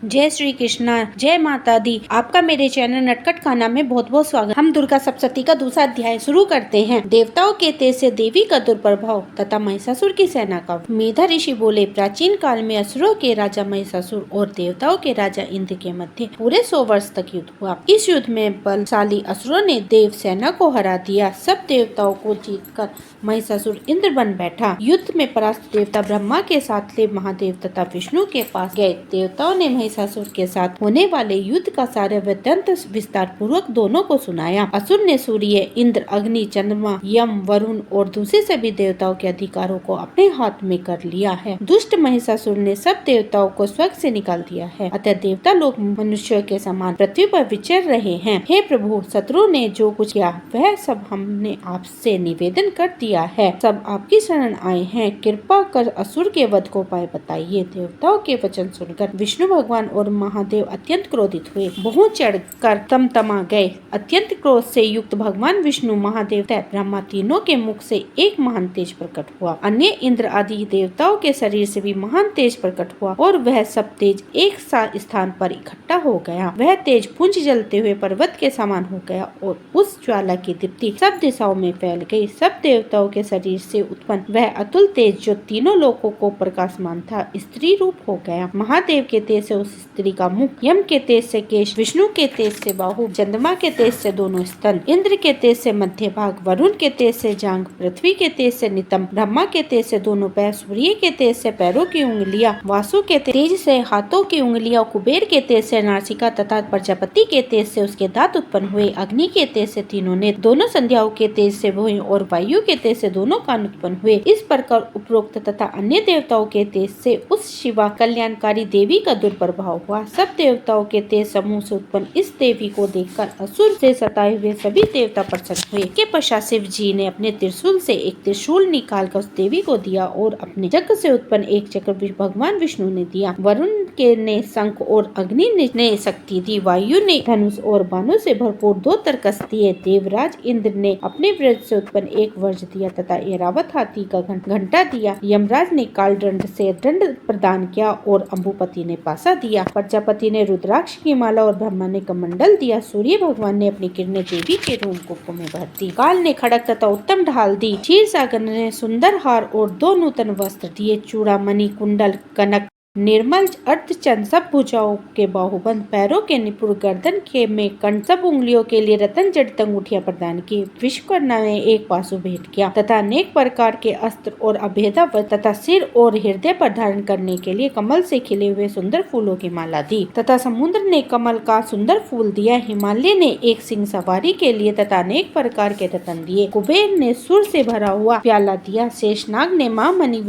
जय श्री कृष्णा, जय माता दी। आपका मेरे चैनल नटखट खाना में बहुत बहुत स्वागत। हम दुर्गा सप्तशती का दूसरा अध्याय शुरू करते हैं। देवताओं के तेज से देवी का दुर्प्रभाव तथा महिषासुर की सेना का। मेधा ऋषि बोले, प्राचीन काल में असुरों के राजा महिषासुर और देवताओं के राजा इंद्र के मध्य पूरे 100 वर्ष तक युद्ध हुआ। इस युद्ध में बलशाली असुरों ने देव सेना को हरा दिया। सब देवताओं को जीतकर महिषासुर इंद्र बन बैठा। युद्ध में परास्त देवता ब्रह्मा के साथ महादेव तथा विष्णु के पास गए। देवताओं ने महिषासुर के साथ होने वाले युद्ध का सारा वृत्तांत विस्तार पूर्वक दोनों को सुनाया। असुर ने सूर्य, इंद्र, अग्नि, चंद्रमा, यम, वरुण और दूसरे सभी देवताओं के अधिकारों को अपने हाथ में कर लिया है। दुष्ट महिषासुर ने सब देवताओं को स्वर्ग से निकाल दिया है। अतः देवता लोग मनुष्यों के समान पृथ्वी पर विचर रहे हैं। हे प्रभु, शत्रुओं ने जो कुछ किया वह सब हमने आपसे निवेदन कर दिया है। सब आपकी शरण आए हैं। कृपा कर असुर के वध को उपाय बताइए। देवताओं के वचन सुनकर विष्णु भगवान और महादेव अत्यंत क्रोधित हुए। बहुत चढ़कर तमतमा गए। अत्यंत क्रोध से युक्त भगवान विष्णु, महादेव तथा ब्रह्मा तीनों के मुख से एक महान तेज प्रकट हुआ। अन्य इंद्र आदि देवताओं के शरीर से भी महान तेज प्रकट हुआ और वह सब तेज एक स्थान पर इकट्ठा हो गया। वह तेज पुंज जलते हुए पर्वत के समान हो गया और उस ज्वाला की दीप्ति सब दिशाओं में फैल गई। सब देवताओं के शरीर से उत्पन्न वह अतुल तेज जो तीनों लोकों को प्रकाशमान था, स्त्री रूप हो गया। महादेव के तेज से उस स्त्री का मुख, यम के तेज से केश, विष्णु के तेज से बाहु, चंद्रमा के तेज से दोनों स्तन, इंद्र के तेज से मध्य भाग, वरुण के तेज से जांघ, पृथ्वी के तेज से नितंब, ब्रह्मा के तेज से दोनों पैर, सूर्य के तेज से पैरों की उंगलियां, वासु के तेज से हाथों की उंगलियां, कुबेर के तेज से नासिका तथा प्रजापति के तेज से उसके दांत उत्पन्न हुए। अग्नि के तेज से तीनों नेत्र, दोनों संध्याओं के तेज से हुए और वायु के तेज से दोनों कान उत्पन्न हुए। इस प्रकार उपरोक्त तथा अन्य देवताओं के तेज से उस शिवा कल्याणकारी देवी का दुर्प्रभाव हुआ। सब देवताओं के तेज समूह से उत्पन्न इस देवी को देखकर असुर से सताए हुए सभी देवता प्रसन्न हुए। के पश्चात शिव जी ने अपने त्रिशूल से एक त्रिशूल निकालकर उस देवी को दिया और अपने यज्ञ से उत्पन्न एक चक्र भगवान विष्णु ने दिया। वरुण के ने शंख और अग्नि ने शक्ति दी। वायु ने धनुष और बाणों से भरपूर 2 तरकस दिए। देवराज इंद्र ने अपने वज्र से उत्पन्न एक वज्र दिया तथा ऐरावत हाथी का घंटा दिया। यमराज ने कालदंड से दंड प्रदान किया और अंबुपति ने पासा दिया। प्रजापति ने रुद्राक्ष की माला और ब्रह्मा ने कमंडल दिया। सूर्य भगवान ने अपनी किरणें देवी के रोमकूप में भर दी। काल ने खड़ग तथा उत्तम ढाल दी। क्षीर सागर ने सुंदर हार और 2 नूतन वस्त्र दिए। चूड़ामणि, कुंडल, कनक, निर्मल, अर्धचंद, सब भुजाओं के बाहुबंद, पैरों के निपुण, गर्दन के में कंठ, सब उंगलियों के लिए रतन जड़ित अंगूठियां प्रदान की। विश्वकर्मा ने एक पाशु भेंट किया तथा अनेक प्रकार के अस्त्र और अभेदा वस्त्र तथा सिर और हृदय पर धारण करने के लिए कमल से खिले हुए सुंदर फूलों की माला दी तथा समुद्र ने कमल का सुंदर फूल दिया। हिमालय ने एक सिंह सवारी के लिए तथा अनेक प्रकार के रतन दिए। कुबेर ने सुर से भरा हुआ प्याला दिया। शेषनाग ने महामणि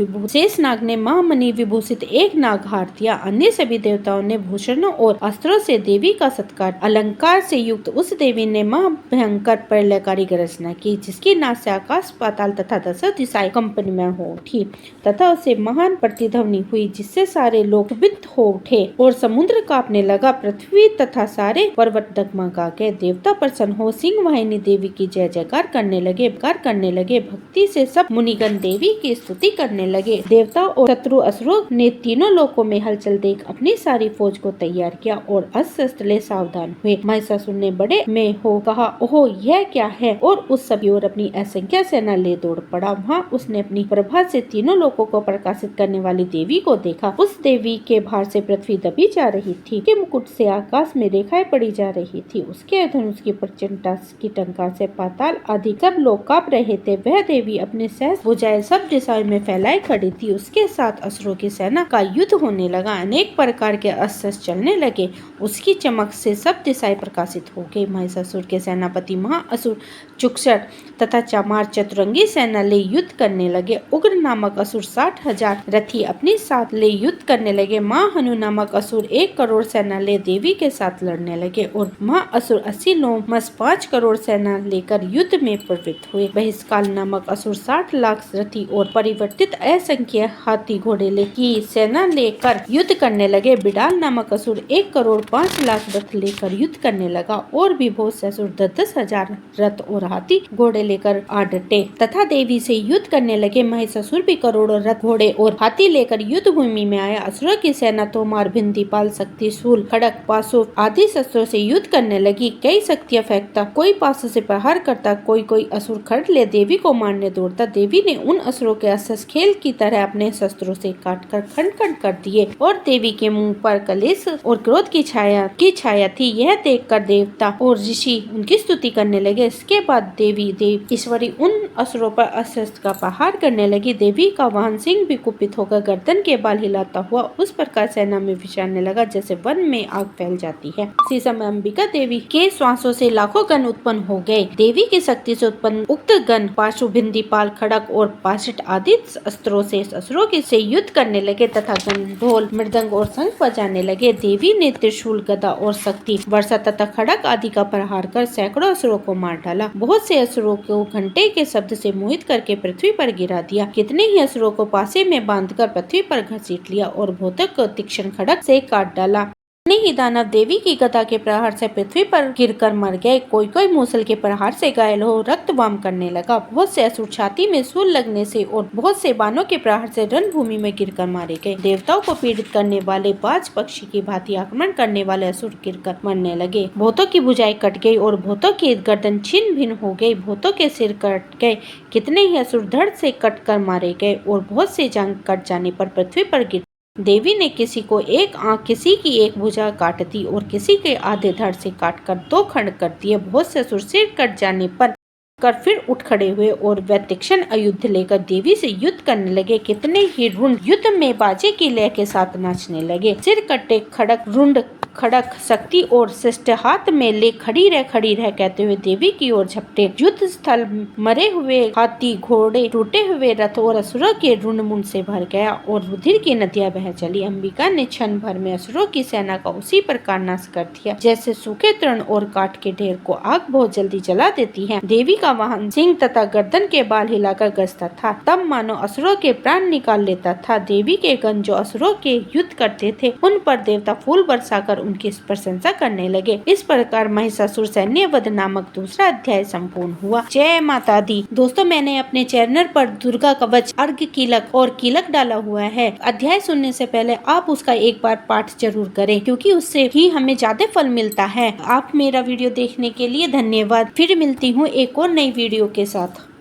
विभूषित एक नाग हार दिया। अन्य सभी देवताओं ने भूषणों और अस्त्रों से देवी का सत्कार। अलंकार से युक्त उस देवी ने महाभयंकर प्रलयकारी गर्जना की, जिसकी नाद से आकाश, पाताल तथा 10 दिशाएं कंपनमय हो उठी तथा उसे महान प्रतिध्वनि हुई, जिससे सारे लोग वित्त हो उठे और समुद्र कांपने लगा। पृथ्वी तथा सारे पर्वत डगमगा गए। देवता प्रसन्न हो सिंह वाहिनी देवी की जय जयकार करने लगे। भक्ति से सब मुनिगण देवी की स्तुति करने लगे। देवता और शत्रु असुरों ने तीनों लोकों में हलचल देख अपनी सारी फौज को तैयार किया और अस्त्र शस्त्र ले सावधान हुए। महिषासुर ने बड़े में हो कहा, ओहो यह क्या है, और उस सब की ओर अपनी असंख्य सेना ले दौड़ पड़ा। वहाँ उसने अपनी प्रभा से तीनों लोकों को प्रकाशित करने वाली देवी को देखा। उस देवी के भार से पृथ्वी दबी जा रही थी। के मुकुट से आकाश में रेखाएं पड़ी जा रही थी। उसके धनुष की प्रचंडता की टंकार से पाताल आदि सब लोग कांप रहे थे। वह देवी अपने सहस्त्र भुजाएं सब दिशाओं में फैलाए खड़ी थी। उसके साथ असुरों की सेना का युद्ध होने लगा। अनेक प्रकार के अस्त्र चलने लगे। उसकी चमक से सब दिशाएं प्रकाशित हो गई। महिषासुर के सेनापति महाअसुर चुक्षर तथा चामार चतुरंगी सेना ले युद्ध करने लगे। उग्र नामक असुर 60,000 रथी अपने साथ ले युद्ध करने लगे। महाहनु नामक असुर 1 करोड़ सेना ले देवी के साथ लड़ने लगे और महाअसुर 80 लोमस 5 करोड़ सेना लेकर युद्ध में प्रवृत्त हुए। बहिष्काल नामक असुर 60 लाख रथी और परिवर्तित असंख्य हाथी घोड़े की सेना लेकर युद्ध करने लगे। बिडाल नामक असुर 1,05,00,000 रथ लेकर युद्ध करने लगा और भी बहुत से असुर 10,000 रथ और हाथी घोड़े लेकर आ डटे तथा देवी से युद्ध करने लगे। महिषासुर भी करोड़ों रथ घोड़े और हाथी लेकर युद्ध भूमि में आया। असुरों की सेना तोमार, भिंदीपाल, शक्ति, शूल, खड़ग, पाशु आदि शस्त्रों से युद्ध करने लगी। कई शक्तियां फेंकता, कोई पाशु से प्रहार करता, कोई असुर खड़ ले देवी को मारने दौड़ता। देवी ने उन असुरों के अस्त्र खेल की तरह अपने शस्त्रों से काटकर खंड-खंड कर दिए और देवी के मुंह पर कलेश और क्रोध की छाया थी। यह देखकर देवता और ऋषि उनकी स्तुति करने लगे। इसके बाद देवी ईश्वरी उन असुरों पर अस्त्र का प्रहार करने लगी। देवी का वाहन सिंह भी कुपित होकर गर्दन के बाल हिलाता हुआ उस प्रकार सेना में विचरने लगा जैसे वन में आग फैल जाती है। इसी समय अंबिका देवी के श्वासों से लाखों गण उत्पन्न हो गए। देवी की शक्ति से उत्पन्न उक्त गण पाशु, भिंदीपाल, खड़ग और पाशिट आदि अस्त्रों से असुरों से युद्ध करने लगे तथा गण ढोल, मृदंग और शंख बजाने लगे। देवी ने त्रिशूल, गदा और शक्ति वर्षा तथा खड़ग आदि का प्रहार कर सैकड़ों असुरों को मार डाला। बहुत से असुरों को घंटे के शब्द से मोहित करके पृथ्वी पर गिरा दिया। कितने ही असुरों को पासे में बांधकर पृथ्वी पर घसीट लिया और बहुतों को तीक्ष्ण खड़ग से काट डाला। ही दानव देवी की गदा के प्रहार से पृथ्वी पर गिरकर मर गए। कोई मूसल के प्रहार से घायल हो रक्तवाम करने लगा। बहुत से असुर छाती में सूल लगने से और बहुत से बाणों के प्रहार से रणभूमि में गिरकर मारे गए। देवताओं को पीड़ित करने वाले बाज पक्षी की भांति आक्रमण करने वाले असुर गिरकर मरने लगे। बहुतों की भुजाएं कट गई और बहुतों की गर्दन छिन्न भिन्न हो गई। बहुतों के सिर कट गए। कितने ही असुर धड़ से कट कर मारे गए और बहुत से जांघ कट जाने पर पृथ्वी पर गिर। देवी ने किसी को एक आंख, किसी की एक भुजा काट दी और किसी के आधे धड़ से काटकर 2 खंड कर दिए। बहुत से असुर सिर कट जाने पर फिर उठ खड़े हुए और वे तीक्ष्ण आयुध लेकर देवी से युद्ध करने लगे। कितने ही रुंड युद्ध में बाजे की लय के साथ नाचने लगे। सिर कटे खड़ग, रुंड, खड़ग, शक्ति और शिष्ट हाथ में ले खड़ी रह कहते हुए देवी की ओर झपटे। युद्ध स्थल मरे हुए हाथी, घोड़े, टूटे हुए रथ और असुरों के रुंड मुंड से भर गया और रुधिर की नदियां बह चली। अंबिका ने क्षण भर में असुरों की सेना का उसी प्रकार नाश कर दिया जैसे सूखे तृण और काठ के ढेर को आग बहुत जल्दी जला देती है। देवी का वाहन सिंह तथा गर्दन के बाल हिलाकर गरजता था, तब मानो असुरों के प्राण निकाल लेता था। देवी के गण जो असुरों के युद्ध करते थे उन पर देवता फूल बरसाकर उनकी प्रशंसा करने लगे। इस प्रकार महिषासुर सैन्य वध नामक दूसरा अध्याय संपूर्ण हुआ। जय माता दी। दोस्तों, मैंने अपने चैनल पर दुर्गा कवच, अर्घ कीलक और कीलक डाला हुआ है। अध्याय सुनने से पहले आप उसका एक बार पाठ जरूर करें क्योंकि उससे ही हमें ज्यादा फल मिलता है। आप मेरा वीडियो देखने के लिए धन्यवाद। फिर मिलती हूँ एक और नई वीडियो के साथ।